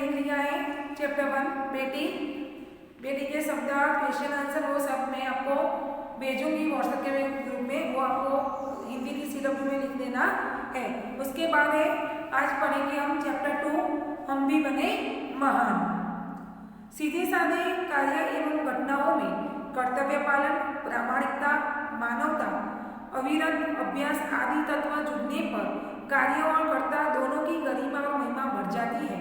देख लिया है चैप्टर 1 बेटी। बेटी के शब्दार्थ क्वेश्चन आंसर वो सब मैं आपको भेजूंगी व्हाट्सएप के ग्रुप में, वो आपको हिंदी की सिलेबस में लिख देना है। उसके बाद है आज पढ़ेंगे हम चैप्टर 2 हम भी बने महान। सीधे साधे कार्य एवं घटनाओं में कर्तव्य पालन, प्रामाणिकता, मानवता, अविरत अभ्यास आदि तत्व जुड़ने पर कार्य और कर्ता दोनों की गरिमा और महिमा बढ़ जाती है।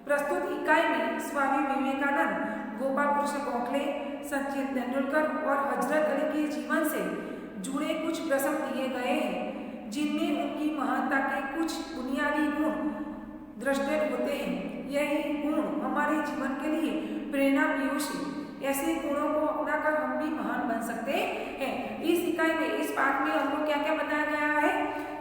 प्रस्तुत इकाई में स्वामी विवेकानंद, गोपाल कृष्ण गोखले, सचिन तेंदुलकर और हजरत अली के जीवन से जुड़े कुछ प्रसंग दिए गए हैं, जिनमें उनकी महानता के कुछ बुनियादी गुण दृष्टिगत होते हैं। यही गुण हमारे जीवन के लिए प्रेरणा पीयूष है। ऐसे गुणों को अपनाकर हम भी महान बन सकते हैं। इस इकाई में, इस पाठ में हमको क्या क्या बताया गया है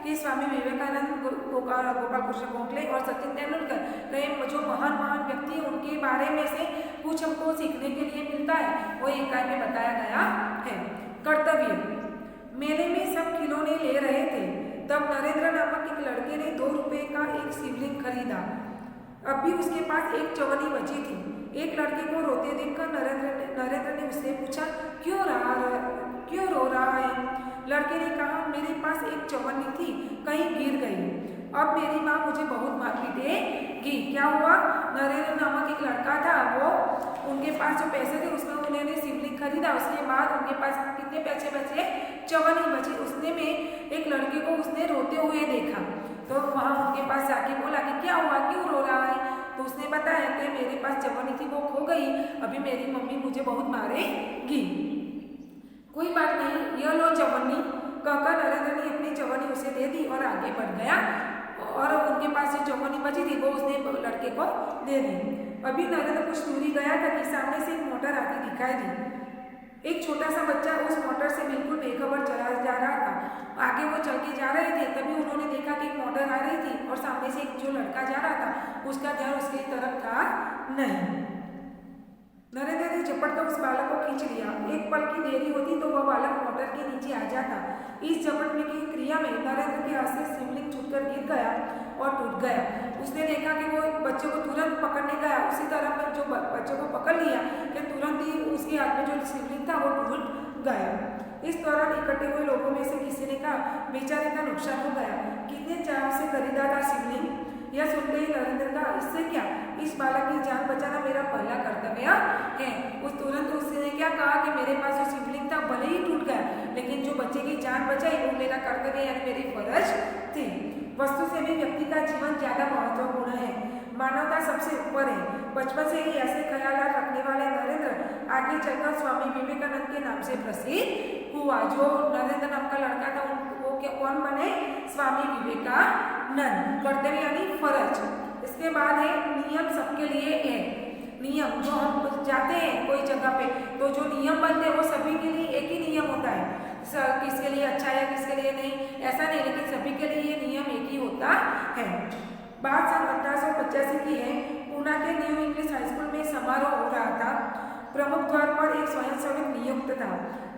कि स्वामी विवेकानंद, गोपाल कृष्ण गोखले और सचिन तेंदुलकर कई जो महान व्यक्ति हैं उनके बारे में से कुछ हमको सीखने के लिए मिलता है, वो इकाई में बताया गया है। कर्तव्य। मेले में सब खिलौने ले रहे थे, तब नरेंद्र नामक एक लड़के ने 2 रुपए का एक शिवलिंग खरीदा। अब भी उसके पास एक चवन्नी बची थी। एक लड़के को रोते देखकर नरेंद्र ने उससे पूछा, क्यों रो रहा है? लड़के ने कहा, मेरे पास एक चवन्नी थी, कहीं गिर गई। अब मेरी माँ मुझे बहुत मार पीटेगी। क्या हुआ? नरेंद्र नामक एक लड़का था, वो उनके पास जो पैसे थे उसमें उन्होंने शिवलिंग खरीदा। उसके बाद उनके पास कितने पैसे बचे? चवन्नी बची। उसने में एक लड़के को उसने रोते हुए देखा, तो वहाँ उनके पास जाके बोला कि क्या हुआ, क्यों रो रहा है? तो उसने बताया कि मेरे पास चवन्नी थी, वो खो गई, अभी मेरी मम्मी मुझे बहुत मारेगी। कोई बात नहीं, यह लो चवन्नी, कहकर नरेंद्र ने अपनी चवन्नी उसे दे दी और आगे बढ़ गया और उनके पास जो चवन्नी बची थी वो उसने लड़के को दे दी। अभी नरेंद्र कुछ दूरी गया था कि सामने से एक मोटर आती दिखाई दी। एक छोटा सा बच्चा उस मोटर से बिल्कुल बेखबर चला जा रहा था। आगे वो चल के जा रहे थे, तभी उन्होंने देखा कि एक मोटर आ रही थी और सामने से एक जो लड़का जा रहा था उसका ध्यान उसकी तरफ था नहीं। नरेंद्र ने झपट कर उस बालक को खींच लिया। एक पल की देरी होती तो वह बालक मोटर के नीचे आ जाता। इस झपटने की क्रिया में नरेंद्र के हाथ से शिवलिंग छूटकर गिर गया और टूट गया। उसने देखा कि वो बच्चे को तुरंत पकड़ने गया, उसी तरह जो बच्चे को पकड़ लिया कि तुरंत ही उसके हाथ में जो शिवलिंग था वो टूट गया। इस दौरान इकट्ठे हुए लोगों में से किसी ने कहा, बेचारे का नुकसान हो गया, कितने चाव से खरीदा था शिवलिंग। यह सुनते ही नरेंद्र का, इससे क्या, इस बालक की जान बचाना मेरा पहला कर्तव्य है। उस तुरंत उसने क्या कहा कि मेरे पास जो शिवलिंग था भले ही टूट गया, लेकिन जो बच्चे की जान बचाई वो मेरा कर्तव्य यानी मेरी फर्ज थी। वस्तु से भी व्यक्ति का जीवन ज्यादा महत्वपूर्ण है। मानवता सबसे ऊपर है। बचपन से ही ऐसे ख्यालात रखने वाले नरेंद्र आगे चलकर स्वामी विवेकानंद के नाम से प्रसिद्ध हुआ। जो नरेंद्र नाम का लड़का था वो कौन बने? स्वामी विवेकानंद। कर्तव्य यानी फर्ज। इसके बाद है नियम सबके लिए है। नियम, जो हम जाते हैं कोई जगह पे तो जो नियम बनते हैं वो सभी के लिए एक ही नियम होता है। किसके लिए अच्छा है किसके लिए नहीं, ऐसा नहीं, लेकिन सभी के लिए ये नियम एक ही होता है। बात सन 1885 की है। पूना के न्यू इंग्लिश हाई स्कूल में समारोह हो रहा था। प्रमुख द्वार पर एक स्वयंसेवक नियुक्त था,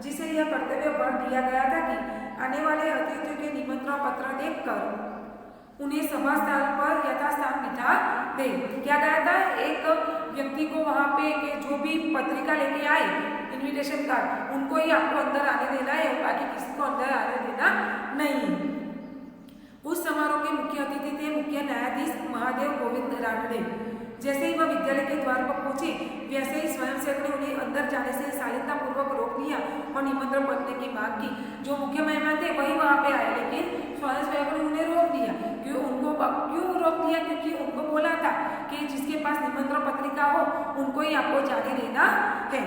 जिसे यह कर्तव्य बल दिया गया था कि आने वाले अतिथियों के निमंत्रण पत्र देखकर उन्हें सभा स्थान पर यथास्थान बिठा दे। क्या गया था? एक व्यक्ति को वहाँ पे जो भी पत्रिका लेके आए इनविटेशन कार्ड, उनको ही आपको अंदर आने देना है, बाकी किसी को अंदर आने देना नहीं। उस समारोह के मुख्य अतिथि थे मुख्य न्यायाधीश महादेव गोविंद रानडे। जैसे ही वह विद्यालय के द्वार पर पहुंचे, वैसे ही स्वयंसेवक ने उन्हें अंदर जाने से शालीनतापूर्वक रोक लिया और निमंत्रण पत्र की मांग की। जो मुख्य मेहमान थे वही वहाँ पे आए, लेकिन स्वयंसेवक ने उन्हें रोक दिया। क्यों रोक दिया? क्योंकि उनको बोला था कि जिसके पास निमंत्रण पत्रिका हो उनको ही आपको जाने देना है।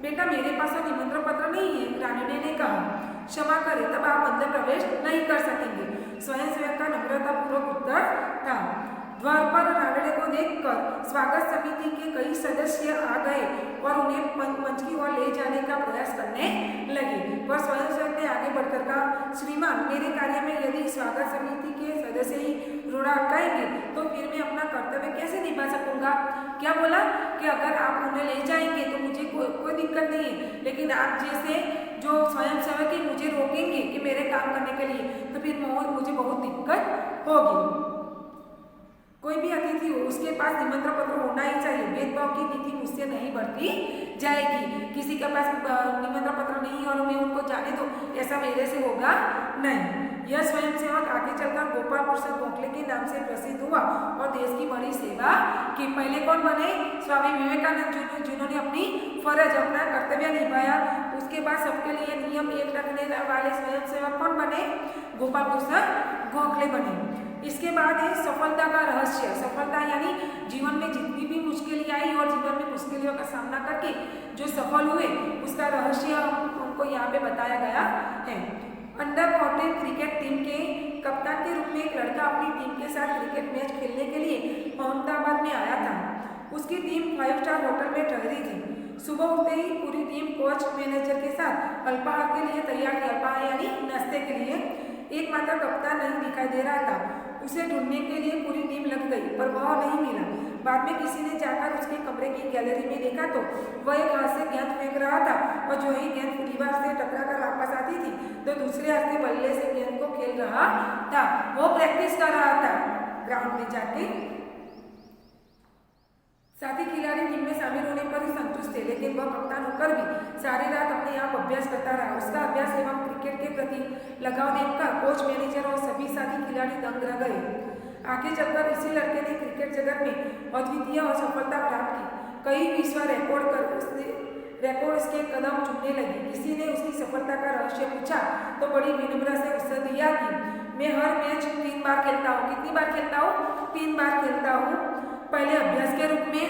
बेटा मेरे पास तो निमंत्रण पत्र नहीं है, रानडे ने कहा। क्षमा करें, तब आप अंदर प्रवेश नहीं कर सकेंगे, स्वयंसेवक का नम्रतापूर्वक उत्तर था। द्वार पर रानडे को देखकर स्वागत समिति के कई सदस्य आ गए और उन्हें मंच की ओर ले जाने का प्रयास करने लगे, पर स्वयंसेवक ने आगे बढ़कर कहा, श्रीमान, मेरे कार्य में यदि स्वागत समिति के सदस्य ही रोड़ा अटकाएंगे तो फिर मैं अपना कर्तव्य कैसे निभा सकूंगा? क्या बोला कि अगर आप उन्हें ले जाएंगे तो मुझे कोई दिक्कत नहीं है, लेकिन आप जैसे जो स्वयंसेवक ही मुझे रोकेंगे कि मेरे काम करने के लिए, तो फिर मुझे बहुत दिक्कत होगी। कोई भी अतिथि हो उसके पास निमंत्रण पत्र होना ही चाहिए। भेदभाव की नीति मुझसे नहीं बढ़ती जाएगी। किसी के पास निमंत्रण पत्र नहीं और मैं उनको जाने दो, ऐसा मेरे से होगा नहीं। यह स्वयंसेवक आगे चलकर गोपाल प्रसाद गोखले के नाम से प्रसिद्ध हुआ और देश की बड़ी सेवा की। पहले कौन बने? स्वामी विवेकानंद, जिन्होंने अपनी फर्ज, अपना कर्तव्य निभाया। उसके बाद सबके लिए नियम एक रखने वाले स्वयंसेवक कौन बने? गोपाल प्रसाद गोखले बने। इसके बाद है सफलता का रहस्य। सफलता यानी जीवन में जितनी भी मुश्किलें आई और जीवन में मुश्किलों का सामना करके जो सफल हुए उसका रहस्य उनको यहाँ पे बताया गया है। अंडर 14 क्रिकेट टीम के कप्तान के रूप में एक लड़का अपनी टीम के साथ क्रिकेट मैच खेलने के लिए अहमदाबाद में आया था। उसकी टीम 5 स्टार होटल में ठहरी थी। सुबह उठते ही पूरी टीम कोच मैनेजर के साथ अल्पाहार के लिए तैयार थी। अल्पाहार यानी नाश्ते के लिए। एकमात्र कप्तान नहीं दिखाई दे रहा था। उसे ढूंढने के लिए पूरी टीम लग गई पर वह नहीं मिला। बाद में किसी ने जाकर उसके कमरे की गैलरी में देखा तो वह एक हाथ से गेंद फेंक रहा था और जो ही गेंद दीवार से टकराकर वापस आती थी तो दूसरे हाथ से बल्ले से गेंद को खेल रहा था। वो प्रैक्टिस कर रहा था ग्राउंड में जाके। साथी खिलाड़ी टीम में शामिल होने पर ही संतुष्ट थे, लेकिन वह कप्तान होकर भी सारी रात अपने आप अभ्यास करता रहा। उसका अभ्यास एवं क्रिकेट के प्रति लगाव देखकर कोच, मैनेजर और सभी साथी खिलाड़ी दंग रह गए। आगे चलकर इसी लड़के ने क्रिकेट जगत में अद्वितीय और सफलता प्राप्त की। कई विश्व रिकॉर्ड उसके कदम चूमने लगे। किसी ने उसकी सफलता का रहस्य पूछा तो बड़ी विनम्रता से उत्तर दिया कि मैं हर मैच 3 बार खेलता हूँ। कितनी बार खेलता हूँ? 3 बार खेलता हूँ। पहले अभ्यास के रूप में,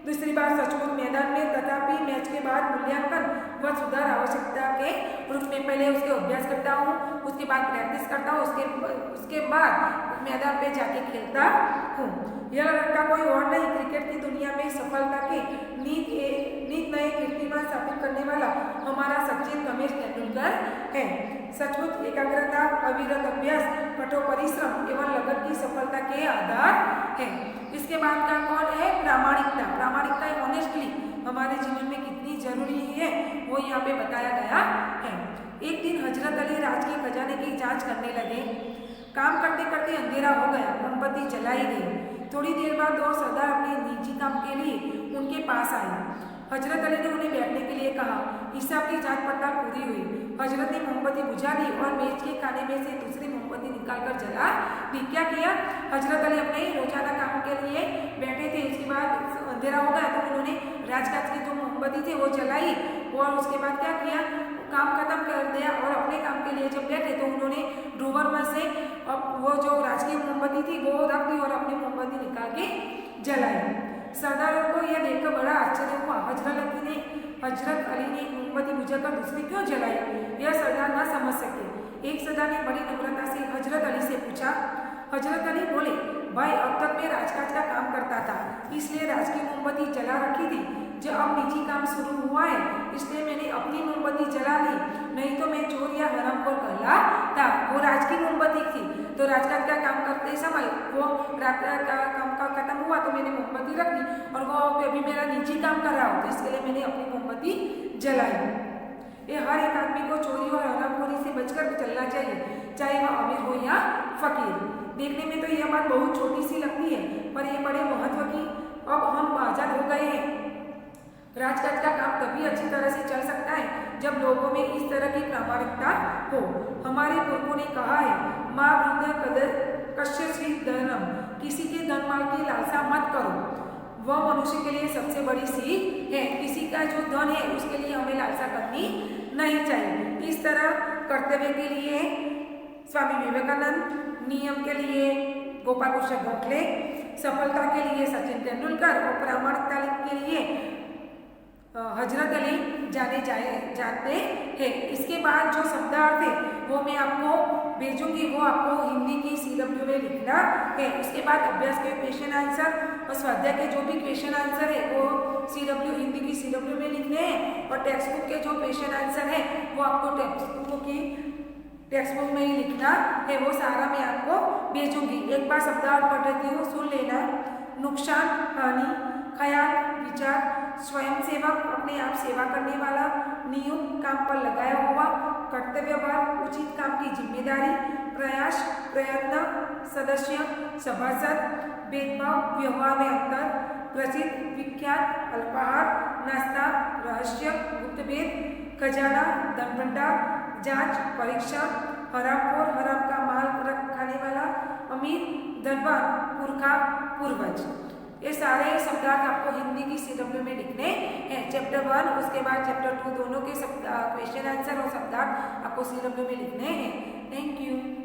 दूसरी बार सचमुच मैदान में, तथापि मैच के बाद मूल्यांकन व सुधार आवश्यकता के रूप में। पहले उसके अभ्यास करता हूँ, उसके बाद प्रैक्टिस करता हूँ, उसके बाद मैदान पे जाके खेलता हूँ। यह लड़का कोई और नहीं, क्रिकेट की दुनिया में सफलता के नीत नए कीर्तिमान स्थापित करने वाला हमारा सचिन रमेश तेंदुलकर है। सचमुच एकाग्रता, अविरत अभ्यास, कठोर परिश्रम एवं लगन की सफलता के आधार है। इसके बाद का कौन है? प्रामाणिकता। प्रामाणिकता ऑनेस्टली हमारे जीवन में कितनी जरूरी है वो यहाँ पे बताया गया है। एक दिन हजरत अली राज के खजाने की जांच करने लगे। काम करते करते अंधेरा हो गया, मोमबत्ती जलाई गई। थोड़ी देर बाद 2 सरदार अपने निजी काम के लिए उनके पास आए। हजरत अली ने उन्हें बैठने के लिए कहा। हिसाब की जांच पड़ताल पूरी हुई। हजरत ने मोमबत्ती बुझा दी और मेज के खाने में से दूसरी मोमबत्ती निकालकर जला दी। क्या किया? हजरत अली अपने रोजाना काम के लिए बैठे थे। उसके बाद अंधेरा हो गया तो उन्होंने राजकाज की जो मोमबत्ती थी वो जलाई और उसके बाद क्या किया? काम खत्म कर दिया और अपने काम के लिए जब बैठे तो उन्होंने ड्रोवर में से वो जो राज की मोमबत्ती थी वो रख दी और अपनी मोमबत्ती निकाल के जलाई। सरदारों को यह देखकर बड़ा आश्चर्य हुआ। हजरत अली ने मोमबत्ती बुझाकर दूसरी क्यों जलाई? यह सरदार न समझ सके। एक सरदार ने बड़ी नम्रता से हजरत अली से पूछा। हजरत अली बोले, भाई अब तक मैं राजकाज का काम करता था इसलिए राज की मोमबत्ती जला रखी थी। जब अब निजी काम शुरू हुआ है इसलिए मैंने अपनी मोमबत्ती जला ली, नहीं तो मैं चोर या हरामखोर कहलाता। वो राज की मोमबत्ती थी तो राजकाज का काम करते समय वो राजकाज का काम खत्म हुआ तो मैंने मोमबत्ती रख दी और वो अभी मेरा निजी काम कर रहा हो तो इसके लिए मैंने अपनी मोमबत्ती जलाई। ये हर एक आदमी को चोरी और हरामखोरी से बचकर चलना चाहिए, चाहे वह अमीर हो या फकीर। देखने में तो यह बात बहुत छोटी सी लगती है पर यह बड़े महत्व की। अब हम आजाद हो गए हैं। राजकाज का काम तभी अच्छी तरह से चल सकता है जब लोगों में इस तरह की प्रामाणिकता हो। हमारे पुरखों ने कहा है, माँ वृद्ध कदर कश्य श्री धनम, किसी के धन माल की लालसा मत करो। वह मनुष्य के लिए सबसे बड़ी सीख है। किसी का जो धन है उसके लिए हमें लालसा करनी नहीं चाहिए। इस तरह कर्तव्य के लिए स्वामी विवेकानंद, नियम के लिए गोपाल प्रसाद गोखले, सफलता के लिए सचिन तेंदुलकर और प्रामाणिकता के लिए हजरत अली जाते हैं। इसके बाद जो शब्दार्थ है वो मैं आपको भेजूंगी, वो आपको हिंदी की CW में लिखना है। उसके बाद अभ्यास के क्वेश्चन आंसर और स्वाध्याय के जो भी क्वेश्चन आंसर है वो CW हिंदी की CW में लिखने हैं और टेक्स्ट बुक के जो क्वेश्चन आंसर है वो आपको टेक्स्ट बुक में ही लिखना है। वो सारा मैं आपको भेजूंगी। एक बार शब्दार्थ पढ़ देती हूँ, सुन लेना। नुकसान, हानि, ख्याल, विचार, स्वयंसेवक, अपने आप सेवा करने वाला, नियुक्त, काम पर लगाया हुआ, कर्तव्यभार, उचित काम की जिम्मेदारी, प्रयास, प्रयत्न, सदस्य, सभासद, भेदभाव, व्यवहार में अंतर, प्रसिद्ध, विख्यात, अल्पाहार, नाश्ता, रहस्य, गुप्त भेद, खजाना, धन भंडार, जांच, परीक्षा, हरामखोर, हराम का माल खाने वाला, अमीर, धनवान, पुरखा, पूर्वज। ये सारे शब्दार्थ आपको हिंदी की CW में लिखने हैं। चैप्टर 1 उसके बाद चैप्टर 2 दोनों के क्वेश्चन आंसर और शब्दार्थ आपको CW में लिखने हैं। Thank you.